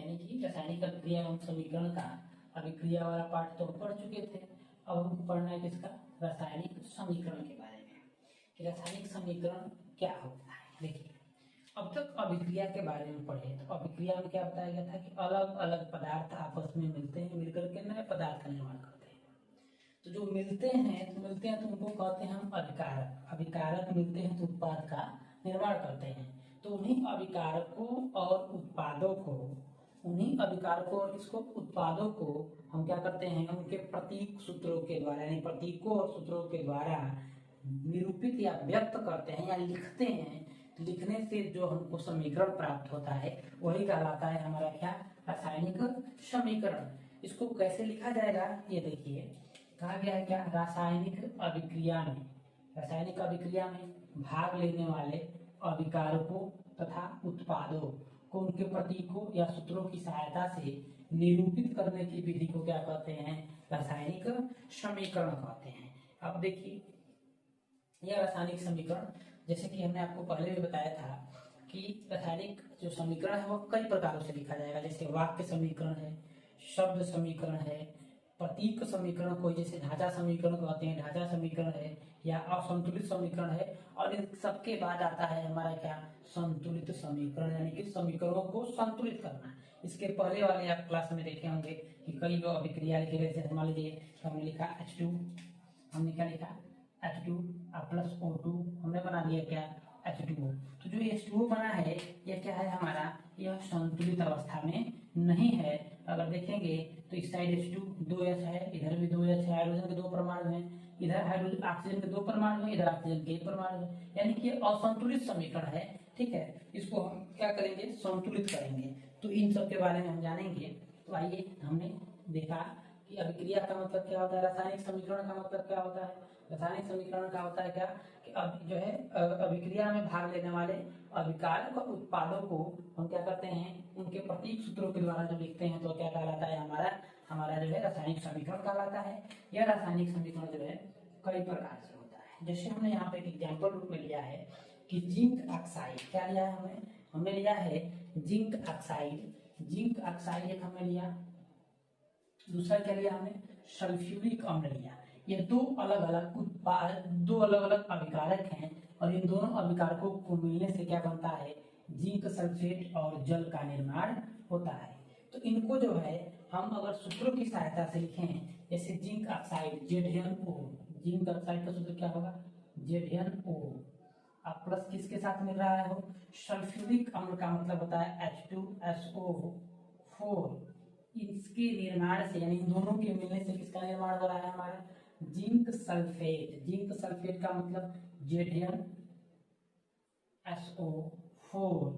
यानी कि रासायनिक अभिक्रिया एवं समीकरण का अभिक्रिया वाला पार्ट तो पढ़ चुके थे। अब हमको पढ़ना है किसका, रासायनिक समीकरण के बारे में कि रासायनिक समीकरण क्या होता है। देखिए, अब तक अभिक्रिया के बारे में पढ़े तो अभिक्रिया में क्या बताया गया था कि अलग अलग पदार्थ आपस में मिलते हैं, मिलकर के नए पदार्थ का निर्माण करते हैं। तो जो मिलते हैं तो उनको कहते हैं हम अभिकारक। अभिकारक मिलते हैं तो उत्पाद का निर्माण करते हैं। तो उन्हीं अभिकारकों और उत्पादों को, उन्हीं अभिकारकों और इसको उत्पादों को हम क्या करते हैं, उनके प्रतीक सूत्रों के द्वारा यानी प्रतीकों और सूत्रों के द्वारा निरूपित या व्यक्त करते हैं या लिखते हैं। लिखने से जो हमको समीकरण प्राप्त होता है वही कहलाता है हमारा क्या, रासायनिक समीकरण। इसको कैसे लिखा जाएगा ये देखिए, कहा गया है क्या, रासायनिक अभिक्रिया में भाग लेने वाले अभिकारकों तथा उत्पादों को उनके प्रतीकों या सूत्रों की सहायता से निरूपित करने की विधि को क्या कहते हैं, रासायनिक समीकरण कहते हैं। अब देखिए, यह रासायनिक समीकरण, जैसे कि हमने आपको पहले भी बताया था कि रासायनिक जो समीकरण है वो कई प्रकारों से लिखा जाएगा। जैसे वाक्य समीकरण है, शब्द समीकरण है, प्रतीक समीकरण को जैसे ढांचा समीकरण कहते हैं, ढांचा समीकरण है, या असंतुलित समीकरण है। और इन सबके बाद आता है हमारा क्या, संतुलित समीकरण, यानी कि समीकरणों को संतुलित करना। इसके पहले वाले आप क्लास में देखे होंगे कि कई जो अभिक्रिया लिखे गए, जैसे मान लीजिए हमने लिखा H2, हमने क्या लिखा H2 प्लस O2, हमने बना दिया क्या H2O। तो जो H2O बना है यह क्या है हमारा, यह संतुलित अवस्था में नहीं है। अगर देखेंगे तो इस साइड H2 2H है, इधर भी 2H है, हाइड्रोजन के 2 परमाणु हैं, इधर हाइड्रोजन ऑक्सीजन के 2 परमाणु हैं, इधर ऑक्सीजन के 1 परमाणु है, यानी कि असंतुलित समीकरण है। ठीक है, इसको हम क्या करेंगे, संतुलित करेंगे। तो इन सब के बारे में हम जानेंगे। तो आइए, हमने देखा कि अभिक्रिया का मतलब क्या होता है, रासायनिक समीकरण का मतलब क्या होता है। रासायनिक समीकरण का होता है क्या कि अब जो है अभिक्रिया में भाग लेने वाले अभिकारक और उत्पादों को हम क्या करते हैं, उनके प्रतीक सूत्रों के द्वारा जो लिखते हैं तो क्या कहलाता है, हमारा जो है रासायनिक समीकरण कहलाता है। यह रासायनिक समीकरण जो है कई प्रकार से होता है। जैसे हमने यहाँ पे एक एग्जाम्पल रूप में लिया है कि जिंक ऑक्साइड, क्या लिया है हमने लिया है जिंक ऑक्साइड। जिंक ऑक्साइड एक हमने लिया, दूसरा क्या लिया हमने, सल्फ्यूरिक अम्ल लिया। ये दो अलग अलग उत्पाद, दो अलग अलग अभिकारक हैं और इन दोनों अभिकारकों को मिलने से क्या बनता है, जिंक सल्फेट और जल का निर्माण होता है। तो इनको जो है हम अगर सूत्रों की सहायता से लिखें, जैसे zinc oxide ZnO, zinc oxide का सूत्र क्या होगा, ZnO। अब प्लस किसके साथ मिल रहा है, हो सल्फ्यूरिक अम्ल का मतलब होता है H2SO4। इसके निर्माण से यानी इन दोनों के मिलने से किसका निर्माण हो रहा है, हमारा जिंक सल्फेट। जिंक सल्फेट का मतलब ZnSO4।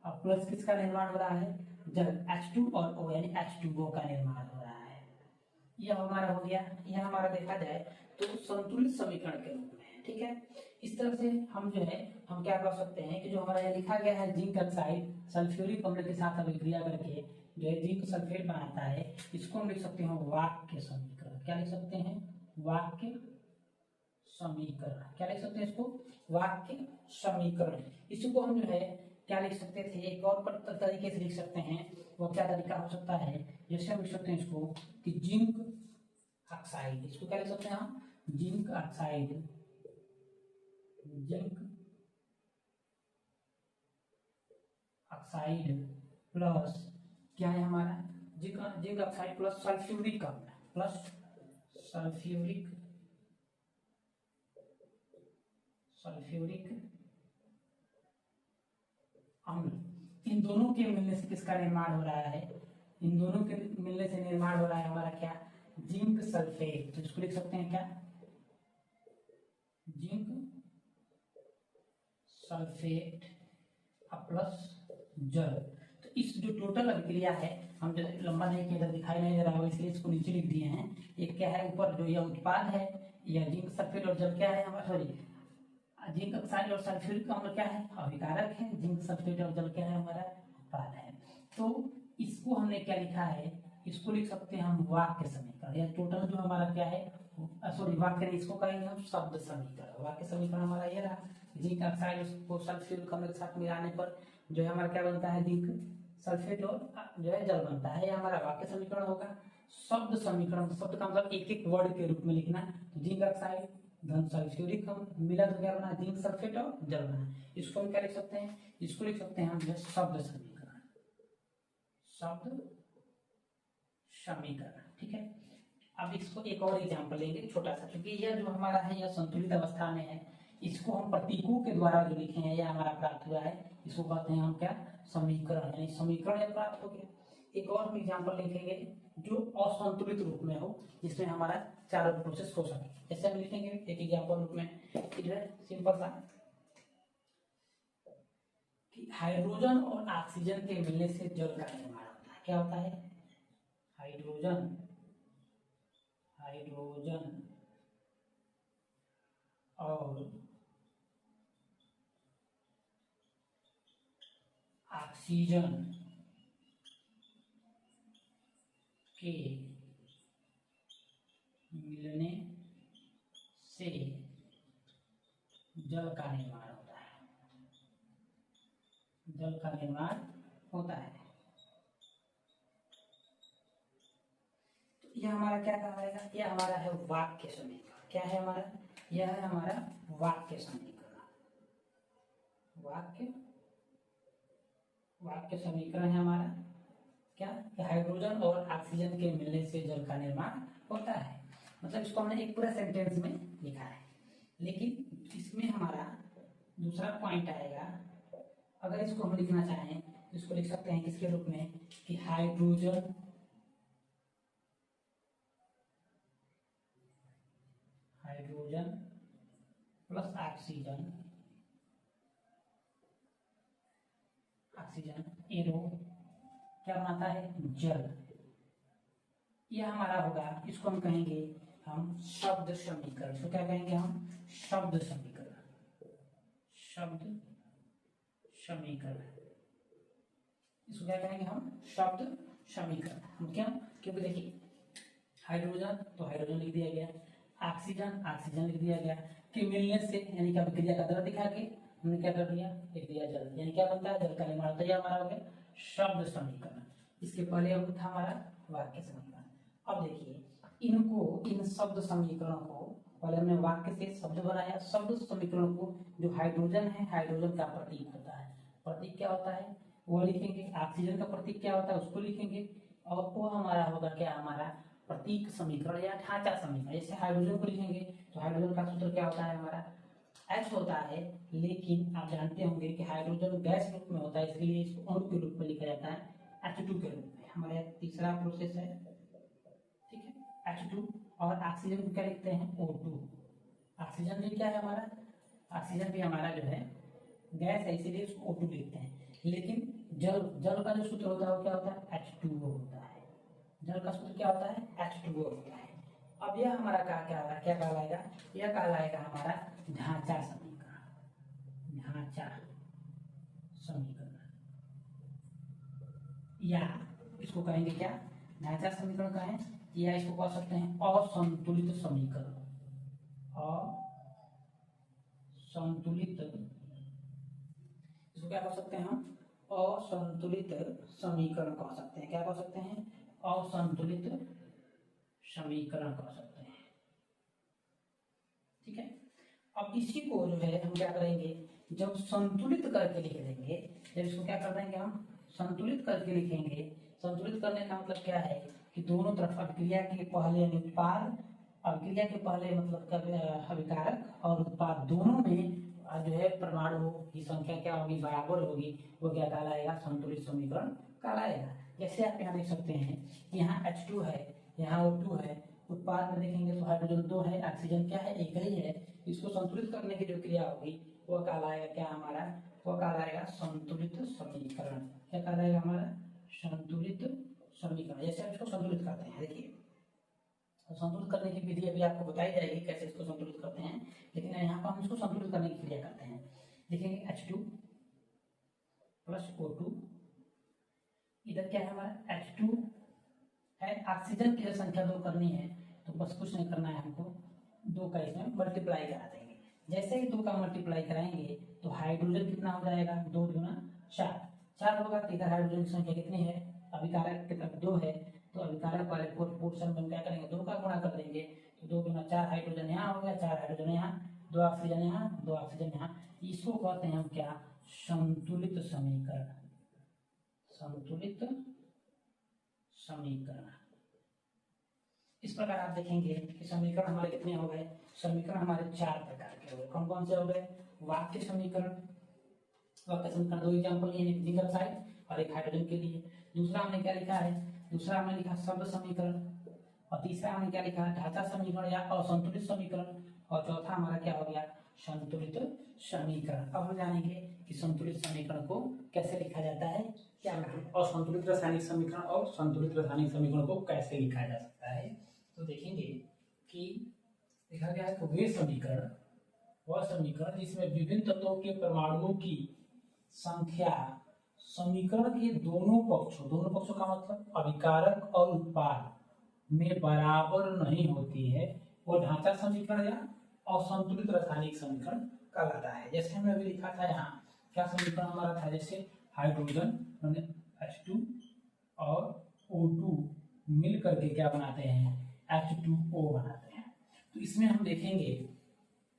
अब प्लस किसका निर्माण हो रहा है, जल H2 और O यानी H2O का निर्माण हो रहा है। यह हमारा हो गया, यह हमारा देखा जाए तो संतुलित समीकरण के रूप में है। ठीक है, इस तरह से हम जो है हम क्या कर सकते हैं कि जो हमारा यहाँ लिखा गया है जिंक ऑक्साइड सल्फ्यूरिक अम्ल के साथ अभिक्रिया करके जो है जिंक सल्फेट बनाता है, इसको हम लिख सकते हैं वाक्य समीकरण। क्या लिख सकते हैं, वाक्य समीकरण। क्या लिख सकते हैं इसको, वाक्य समीकरण। इसको हम जो है क्या लिख सकते थे, एक और तरीके से लिख सकते हैं। वो क्या तरीका हो सकता है, जैसे हम लिख सकते हैं इसको कि जिंक ऑक्साइड, इसको क्या लिख सकते हैं हम, zinc oxide, zinc oxide plus क्या है हमारा, जिंक ऑक्साइड प्लस सल्फ्यूरिक अम्ल, प्लस सल्फ्यूरिक अम्ल। इन दोनों के मिलने से किसका निर्माण हो रहा है, इन दोनों के मिलने से निर्माण हो रहा है हमारा क्या, जिंक सल्फेट। तो इसको लिख सकते हैं क्या, जिंक सल्फेट प्लस जल। तो इस जो टोटल अभिक्रिया है, हम जो लंबा नहीं किया, इधर दिखाई नहीं दे रहा है इसलिए इसको नीचे लिख दिए हैं। एक क्या है ऊपर जो यह उत्पाद है, यह जिंक सल्फेट और जल क्या है हमारा, सॉरी जिंक ऑक्साइड और सल्फ्यूरिक अम्ल क्या है, अभिकारक है, जिंक सल्फेट और जल क्या है हमारा, उत्पाद है। तो इसको हमने क्या लिखा है, इसको लिख सकते हैं हम वाक्य समीकरण। या टोटल जो हमारा क्या है, सॉरी वाक्य नहीं, इसको कहेंगे हम शब्द समीकरण। वाक्य समीकरण हमारा ये रहा, जिंक ऑक्साइड को सल्फ्यूरिक अम्ल के साथ मिलाने पर जो है हमारा क्या बनता है, जिंक सल्फेट और जो है जल बनता है, ये हमारा वाक्य समीकरण होगा। शब्द समीकरण, शब्द का मतलब एक एक वर्ड के रूप में लिखना, तो जिंक ऑक्साइड धन सल्फ्यूरिक मिला तो क्या बना, जिंक सल्फेट और जल बना। इसको हम क्या लिख सकते हैं, इसको लिख सकते हैं हम जो शब्द समीकरण, शब्द समीकरण। ठीक है, अब इसको एक और एग्जांपल लेंगे छोटा सा, क्योंकि यह जो हमारा है यह संतुलित अवस्था में है, इसको हम प्रतीकों के द्वारा जो लिखे हैं यह हमारा प्राप्त हुआ है, इसको कहते हैं हम क्या, समीकरण, यानी समीकरण यह प्राप्त हो गया। एक और एग्जांपल लिखेंगे जो असंतुलित रूप में हो, जिसमें हमारा चारों प्रोसेस हो सके। जैसे हम लिखेंगे एक एग्जांपल रूप में जो है सिंपल सा कि हाइड्रोजन और ऑक्सीजन के मिलने से जल का निर्माण होता है। क्या होता है, हाइड्रोजन और ऑक्सीजन के मिलने से जल का निर्माण होता है, जल का निर्माण होता है। तो यह हमारा क्या कहलाएगा, यह हमारा है वाक्य समीकरण। क्या है हमारा, यह है हमारा वाक्य समीकरण, वाक्य समीकरण है हमारा क्या, हाइड्रोजन और ऑक्सीजन के मिलने से जल का निर्माण होता है। मतलब इसको हमने एक पूरा सेंटेंस में लिखा है, लेकिन इसमें हमारा दूसरा पॉइंट आएगा। अगर इसको हम लिखना चाहें तो इसको लिख सकते हैं किसके रूप में, कि हाइड्रोजन प्लस ऑक्सीजन एरो क्या बनाता है, जल। यह हमारा होगा, इसको हम कहेंगे हम शब्द समीकरण। इसको क्या कहेंगे हम, शब्द समीकरण, इसको क्या कहेंगे हम, शब्द समीकरण। क्यों, क्योंकि देखिए हाइड्रोजन तो हाइड्रोजन लिख दिया गया, ऑक्सीजन लिख दिया गया, कि मिलने से यानी कि अभिक्रिया का दर दिखा के हमने क्या कर दिया, लिख दिया जल, यानी क्या बनता है, जल का निर्माण होता है। हमारा हो गया शब्द समीकरण। इसके पहले अब था हमारा वाक्य समीकरण। अब देखिए इन शब्द समीकरणों को पहले हमने वाक्य से शब्द बनाया। शब्द समीकरण को जो हाइड्रोजन है, हाइड्रोजन का प्रतीक होता है। प्रतीक क्या होता है वो लिखेंगे, ऑक्सीजन का प्रतीक क्या होता है उसको लिखेंगे, और वो हमारा होगा क्या, हमारा प्रतीक समीकरण या ढांचा समीकरण। जैसे हाइड्रोजन को लिखेंगे तो हाइड्रोजन का सूत्र क्या होता है हमारा, H होता है। लेकिन आप जानते होंगे कि हाइड्रोजन गैस रूप में होता है, इसलिए इसको अणु के रूप में लिखा जाता है H2 के रूप में। हमारा तीसरा प्रोसेस है, ठीक है, H2। और ऑक्सीजन को क्या लिखते हैं, O2। ऑक्सीजन भी क्या है हमारा, ऑक्सीजन भी हमारा जो है गैस है, इसीलिए उसको O2 लिखते हैं। लेकिन जल का जो सूत्र होता है वो क्या होता है, H2O होता है। जल का सूत्र क्या होता है, H2O होता है। अब यह हमारा क्या कहलाएगा, यह कहलाएगा हमारा ढांचा समीकरण, या इसको कहेंगे क्या, ढांचा समीकरण कहें, या इसको कह सकते हैं असंतुलित समीकरण, इसको क्या कह सकते हैं हम, असंतुलित समीकरण कह सकते हैं। क्या कह सकते हैं, असंतुलित समीकरण कह सकते हैं। ठीक है, अब इसी को जो है हम क्या करेंगे, जब संतुलित करके लिख देंगे, जब इसको क्या कर देंगे हम संतुलित करके लिखेंगे। संतुलित करने का मतलब क्या है कि दोनों तरफ अभिक्रिया के पहले उत्पाद, अभिक्रिया के पहले मतलब अभिकारक और उत्पाद दोनों में जो है परमाणु की संख्या क्या होगी, बराबर होगी, वो क्या कहलाएगा, संतुलित समीकरण कहलाएगा। जैसे आप यहाँ देख सकते हैं, यहाँ H2 है, यहाँ O2 है, उत्पाद में देखेंगे तो हाइड्रोजन 2 है, ऑक्सीजन क्या है, एक ही है। इसको संतुलित करने की जो क्रिया होगी वो कहलाएगा क्या हमारा, वो कहलाएगा संतुलित समीकरण। क्या कहलाएगा हमारा, संतुलित समीकरण। जैसे हम इसको संतुलित करते हैं, देखिए संतुलित करने की विधि अभी आपको बताई जाएगी कैसे इसको संतुलित करते हैं, लेकिन यहाँ पर हम इसको संतुलित करने की क्रिया करते हैं। देखेंगे H2 प्लस O2, इधर क्या है हमारा H2 है, ऑक्सीजन की संख्या 2 करनी है तो बस कुछ नहीं करना है, हमको 2 का इसमें मल्टीप्लाई करा देंगे। जैसे ही 2 का मल्टीप्लाई कराएंगे तो हाइड्रोजन कितना हो जाएगा, 2 दूना 4, 4 होगा तो इधर हाइड्रोजन की संख्या कितनी है, अभिकारक की तरफ 2 है, तो अभिकारक वाले पोर्शन में हम क्या करेंगे, 2 का गुणा कर देंगे, तो 2 गुना 4 हाइड्रोजन यहाँ हो गया, 4 हाइड्रोजन यहाँ, 2 ऑक्सीजन यहाँ, 2 ऑक्सीजन यहाँ। इसको कहते हैं हम क्या, संतुलित समीकरण। संतुलित समीकरण। इस प्रकार आप देखेंगे कि समीकरण हमारे कितने हो गए, समीकरण हमारे 4 प्रकार के हो गए। कौन कौन से हो गए, वाक्य समीकरण, वाक्य समीकरण 2 एग्जाम्पल लिए, एक सिंगल साइड और एक हाइड्रोजन के लिए। दूसरा हमने क्या लिखा है, दूसरा हमने लिखा शब्द समीकरण, और तीसरा हमने क्या लिखा, ढांचा समीकरण या असंतुलित समीकरण, और चौथा हमारा क्या हो गया, संतुलित समीकरण। अब हम जानेंगे कि संतुलित समीकरण को कैसे लिखा जाता है, क्या मतलब असंतुलित रासायनिक समीकरण और संतुलित रासायनिक समीकरण को कैसे लिखा जा सकता है। तो देखेंगे कि लिखा गया है कि वे समीकरण, वह समीकरण जिसमें विभिन्न तत्वों के परमाणुओं की संख्या समीकरण के दोनों पक्षों का मतलब अभिकारक और उत्पाद में बराबर नहीं होती है, वो ढांचा समीकरण या असंतुलित रासायनिक समीकरण कहलाता है। जैसे हमने अभी लिखा था यहाँ, क्या समीकरण हमारा था, जैसे हाइड्रोजन H2 और O2 मिल करके क्या बनाते हैं, H2O बनाते हैं। तो इसमें हम देखेंगे,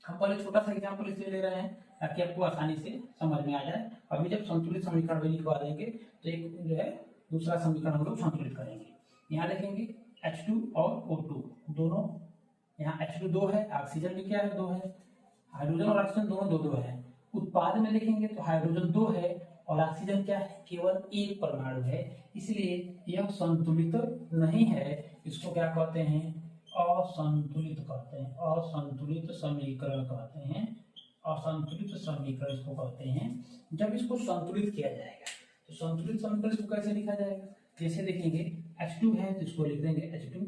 हम पहले छोटा सा एग्जाम्पल इसलिए ले रहे हैं ताकि आपको आसानी से समझ में आ जाए। अभी जब संतुलित समीकरण भी लिखवा देंगे तो एक जो है दूसरा समीकरण हम लोग संतुलित करेंगे। यहाँ देखेंगे H2 और O2 दोनों, यहाँ H2 2 है, ऑक्सीजन भी क्या है 2 है, हाइड्रोजन और ऑक्सीजन दोनों 2 2 है। उत्पाद में देखेंगे तो हाइड्रोजन 2 है और ऑक्सीजन क्या है, केवल एक परमाणु है, इसलिए यह संतुलित नहीं है। इसको क्या कहते हैं, असंतुलित कहते हैं, असंतुलित समीकरण कहते हैं, असंतुलित समीकरण इसको कहते हैं। जब इसको संतुलित किया जाएगा तो संतुलित समीकरण इसको कैसे लिखा जाएगा, जैसे देखेंगे H2 है तो इसको लिख देंगे H2,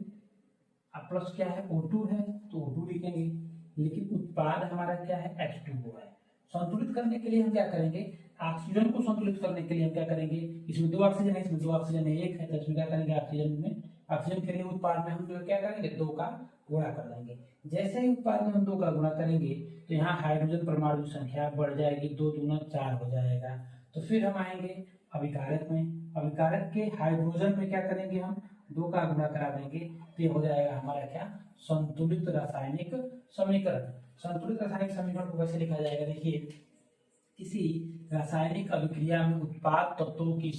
प्लस क्या है O2 है तो O2 लिखेंगे, लेकिन उत्पाद हमारा क्या है H2O है। संतुलित करने के लिए हम क्या करेंगे, ऑक्सीजन को संतुलित करने के लिए हम क्या करेंगे, इसमें 2 ऑक्सीजन है, इसमें 2 ऑक्सीजन है, 1 है, तो इसमें क्या करेंगे, ऑक्सीजन के लिए उत्पाद में हम जो क्या करेंगे 2 का गुणा कर देंगे। जैसे ही उत्पाद में हम 2 का गुणा करेंगे तो यहाँ हाइड्रोजन परमाणु संख्या बढ़ जाएगी, 2 दूना 4 हो जाएगा। तो फिर हम आएंगे अभिकारक में, अभिकारक के हाइड्रोजन में क्या करेंगे, हम 2 का गुणा करा देंगे, तो ये हो जाएगा हमारा क्या, संतुलित रासायनिक समीकरण। संतुलित रासायनिक समीकरण को कैसे लिखा जाएगा, देखिए किसी रासायनिक अभिक्रिया में उत्पाद तत्वों की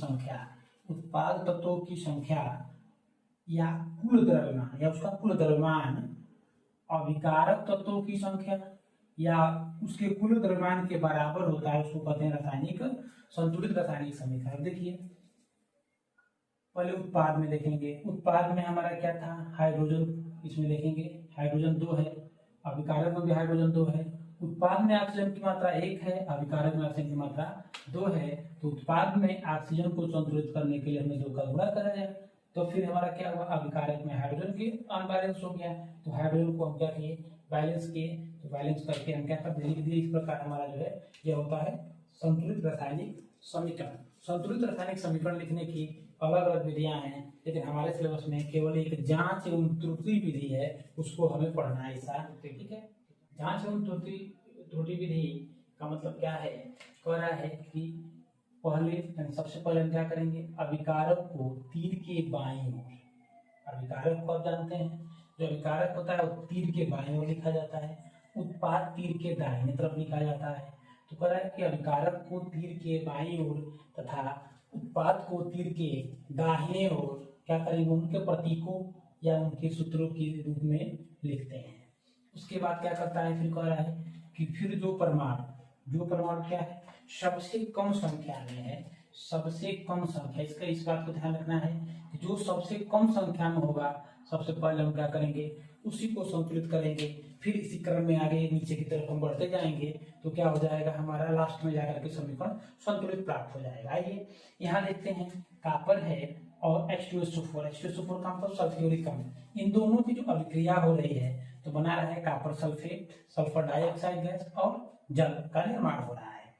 संख्या या कुल द्रव्यमान या उसका कुल द्रव्यमान अभिकारक तत्वों की संख्या या उसके कुल द्रव्यमान के बराबर होता है, उसको कहते हैं रासायनिक संतुलित रासायनिक समीकरण। देखिए पहले उत्पाद में देखेंगे, उत्पाद में हमारा क्या था, हाइड्रोजन, इसमें देखेंगे हाइड्रोजन 2 है, अभिकारक में भी हाइड्रोजन 2 है, उत्पाद में ऑक्सीजन की मात्रा 1 है, अभिकारक में ऑक्सीजन की मात्रा 2 है, तो उत्पाद में ऑक्सीजन को संतुलित करने के लिए हमने 2 का गुणा करा जाए, तो फिर हमारा क्या हुआ, अभिकारक में हाइड्रोजन की अनबैलेंस हो गया, तो हाइड्रोजन को हम क्या किए, बैलेंस किए, तो बैलेंस करके हम क्या कर धीरे धीरे इस प्रकार हमारा जो है यह होता है संतुलित रासायनिक समीकरण। संतुलित रासायनिक समीकरण लिखने की अलग अलग विधियां हैं, लेकिन हमारे सिलेबस में केवल एक जांच एवं त्रुटि विधि है, उसको हमें पढ़ना है ऐसा, ठीक है। जांच एवं त्रुटि विधि का मतलब क्या है, कह रहा है कि पहले सबसे पहले हम क्या करेंगे, अभिकारक को तीर के बाईं ओर, अभिकारक को आप जानते हैं, जो अभिकारक होता है वो तीर के बाईं ओर लिखा जाता है, उत्पाद तीर के दाहिने तरफ लिखा जाता है। तो कह रहा है कि अभिकारक को तीर के बाईं ओर तथा उत्पाद को तीर के दाहिने ओर क्या करेंगे, उनके प्रतीकों या उनके सूत्रों के रूप में लिखते हैं। उसके बाद क्या करता है, फिर कह रहा है कि फिर जो परमाणु क्या है, सबसे कम संख्या में है, सबसे कम संख्या, इसका इस बात को ध्यान रखना है कि जो सबसे कम संख्या में होगा सबसे पहले हम क्या करेंगे, उसी को संतुलित करेंगे, फिर इसी क्रम में आगे नीचे की तरफ हम बढ़ते जाएंगे, तो क्या हो जाएगा, हमारा लास्ट में जाकर के समीकरण संतुलित प्राप्त हो जाएगा। आइए यहाँ देखते हैं, कॉपर है और H2SO4 का मतलब सल्फ्यूरिक अम्ल, इन दोनों की जो अभिक्रिया हो रही है तो बना रहा है copper sulphate, sulphur dioxide gas और जल का निर्माण हो रहा है।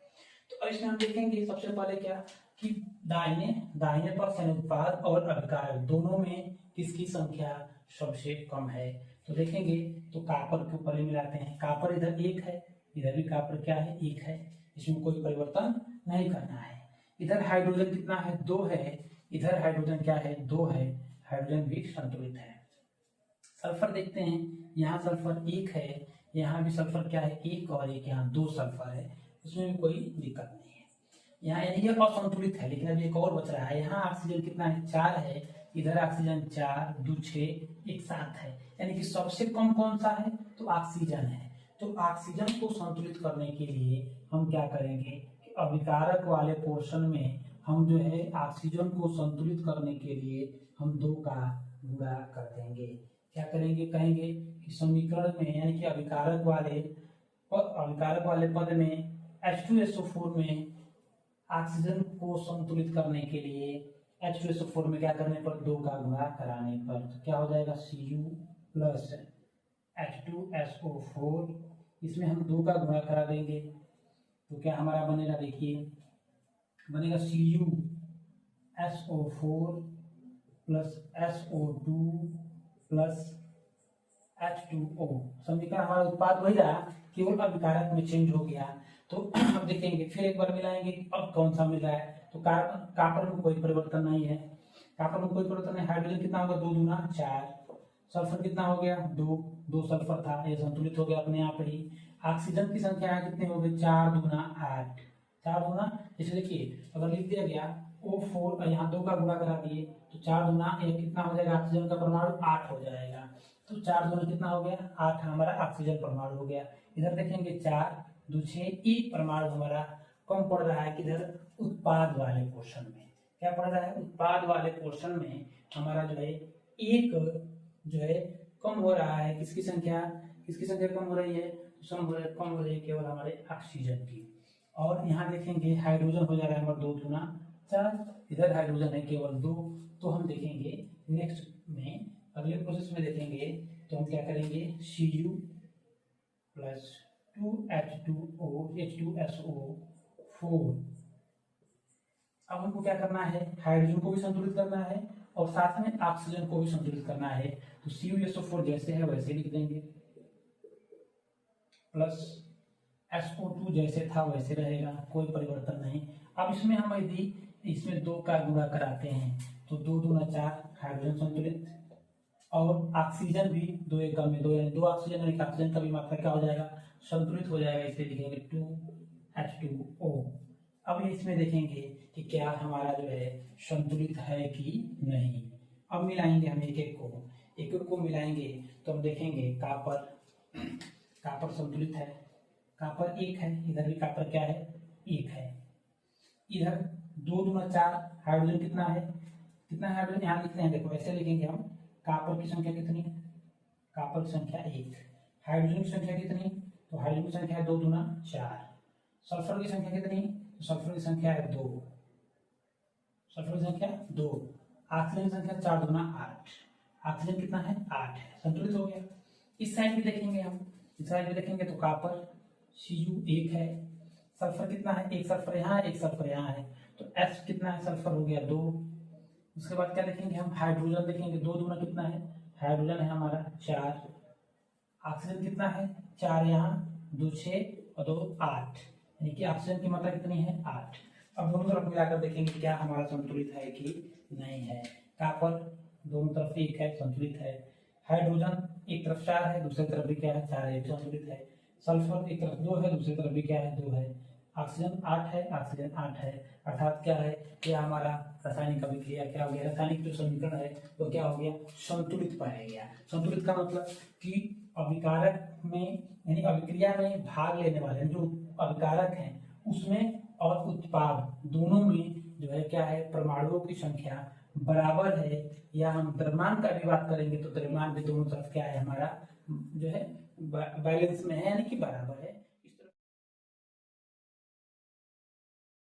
तो इसमें हम देखेंगे सबसे पहले क्या कि दाहिने पक्ष यानी उत्पाद और अभिकारक दोनों में किसकी संख्या सबसे कम है। तो देखेंगे तो कॉपर को पहले मिलाते हैं, कॉपर इधर 1 है, इधर भी कॉपर क्या है 1 है, इसमें कोई परिवर्तन नहीं करना है। इधर हाइड्रोजन कितना है, 2 है, इधर हाइड्रोजन क्या है, 2 है, हाइड्रोजन भी संतुलित है। सल्फर देखते हैं, यहाँ सल्फर 1 है, यहाँ भी सल्फर क्या है, 1 और 1, यहाँ 2 सल्फर है, उसमें भी कोई दिक्कत नहीं है। यहाँ यानी ये असंतुलित है, लेकिन अभी एक और बच रहा है। यहाँ ऑक्सीजन कितना है, 4 है, इधर ऑक्सीजन 4 2 6 1 7 है, यानी कि सबसे कम कौन सा है, तो ऑक्सीजन है। तो ऑक्सीजन को संतुलित करने के लिए हम क्या करेंगे कि अभिकारक वाले पोर्शन में हम जो है ऑक्सीजन को संतुलित करने के लिए हम 2 का गुणा कर देंगे। क्या करेंगे, कहेंगे कि समीकरण में यानी कि अभिकारक वाले पद में H2SO4 में ऑक्सीजन को संतुलित करने के लिए H2SO4 में क्या करने पर, 2 का गुणा कराने पर, तो क्या हो जाएगा, Cu प्लस H2SO4, इसमें हम 2 का गुणा करा देंगे तो क्या हमारा बनेगा, देखिए बनेगा CuSO4 plus SO2 plus H2O। समीकरण हमारा उत्पाद वही रहा, केवल अभिकारक में चेंज हो गया। तो अब देखेंगे, फिर एक बार मिलाएंगे कि अब कौन सा मिल रहा है, तो कॉपर में कोई परिवर्तन नहीं है, कॉपर में कोई परिवर्तन नहीं। हाइड्रोजन कितना होगा, 2 दूना 4, सल्फर कितना हो गया, 2 सल्फर था, ये संतुलित हो गया अपने आप ही। ऑक्सीजन की संख्या कितनी हो गई, 4 दूना 8, 4 दूना, जैसे देखिए अगर लिख दिया गया O4, यहाँ 2 का गुणा करा दिए तो 4 दूना 1 कितना हो जाएगा, ऑक्सीजन का परमाणु 8 हो जाएगा। तो 4 दूना कितना हो गया, 8 हमारा ऑक्सीजन परमाणु हो गया। इधर देखेंगे 4 2 6 1 परमाणु हमारा कम पड़ रहा है, किधर, उत्पाद वाले पोर्शन में। क्या पड़ रहा है, उत्पाद वाले पोर्शन में हमारा जो है एक जो है कम हो रहा है, किसकी संख्या कम हो रही है, कम हो रही है केवल हमारे ऑक्सीजन की। और यहाँ देखेंगे हाइड्रोजन हो जाएगा नंबर 2 दूना 4, इधर हाइड्रोजन है केवल 2। तो हम देखेंगे नेक्स्ट में, अगले प्रोसेस में देखेंगे तो हम क्या करेंगे, Cu प्लस 2H2SO4। अब हमको क्या करना है, हाइड्रोजन को भी संतुलित करना है और साथ में ऑक्सीजन को भी संतुलित करना है। तो CuSO4 जैसे है वैसे लिख देंगे, प्लस SO2 जैसे था वैसे रहेगा, कोई परिवर्तन नहीं। अब इसमें हम यदि इसमें 2 का गुणा कराते हैं तो 2 दूना 4, हाइड्रोजन संतुलित, और ऑक्सीजन भी 2 1 कम में 2, यानी 2 ऑक्सीजन और 1 ऑक्सीजन का भी मात्रा क्या हो जाएगा, संतुलित हो जाएगा, इसे लिखेंगे 2H2O। अब इसमें देखेंगे कि क्या हमारा जो है संतुलित है कि नहीं। अब मिलाएंगे हम एक एक को मिलाएंगे तो हम देखेंगे कॉपर संतुलित है, कॉपर 1 है, इधर भी कॉपर क्या है, 1 है। इधर 2 दूना 4, हाइड्रोजन कितना है, हाइड्रोजन यहाँ लिखते हैं, देखो ऐसे लिखेंगे हम, कॉपर की संख्या कितनी, कॉपर की संख्या 1, हाइड्रोजन की संख्या कितनी, तो हाइड्रोजन की संख्या है 2 दूना 4, सल्फर की संख्या कितनी, तो सल्फर की संख्या है 2, सल्फर की संख्या 2, ऑक्सीजन की संख्या 4 दूना 8, ऑक्सीजन कितना है, 8 है, संतुलित हो गया। इस साइड भी देखेंगे हम, इस साइड भी देखेंगे तो कॉपर Cu 1 है, सल्फर कितना है, 1 सल्फर यहाँ है, 1 सल्फर यहाँ है, तो H कितना है, सल्फर हो गया 2। उसके बाद क्या देखेंगे हम, हाइड्रोजन देखेंगे, 2 दूना कितना है, हाइड्रोजन है हमारा 4, ऑक्सीजन कितना है, 4 यहाँ 2 6 और 2 8, यानी कि ऑक्सीजन की मात्रा कितनी है, 8। अब दोनों तरफ मिलाकर देखेंगे क्या हमारा संतुलित है कि नहीं है। कॉपर दोनों तरफ 1 है, संतुलित है। हाइड्रोजन एक तरफ 4 है, दूसरी तरफ भी क्या है, 4 है, संतुलित है। सल्फर एक तरफ 2 है, दूसरी तरफ भी क्या है, 2 है। ऑक्सीजन 8 है, ऑक्सीजन 8 है, अर्थात क्या है, क्या हमारा रासायनिक अभिक्रिया क्या हो गया, रासायनिक जो समीकरण है वो क्या हो गया, संतुलित पाया गया। संतुलित का मतलब कि अभिकारक में यानी अभिक्रिया में भाग लेने वाले जो अभिकारक हैं उसमें और उत्पाद दोनों में जो है क्या है, परमाणुओं की संख्या बराबर है, या हम द्रव्यमान का भी बात करेंगे तो द्रव्यमान भी दोनों तरफ क्या है हमारा जो है बैलेंस में है, यानी कि बराबर है।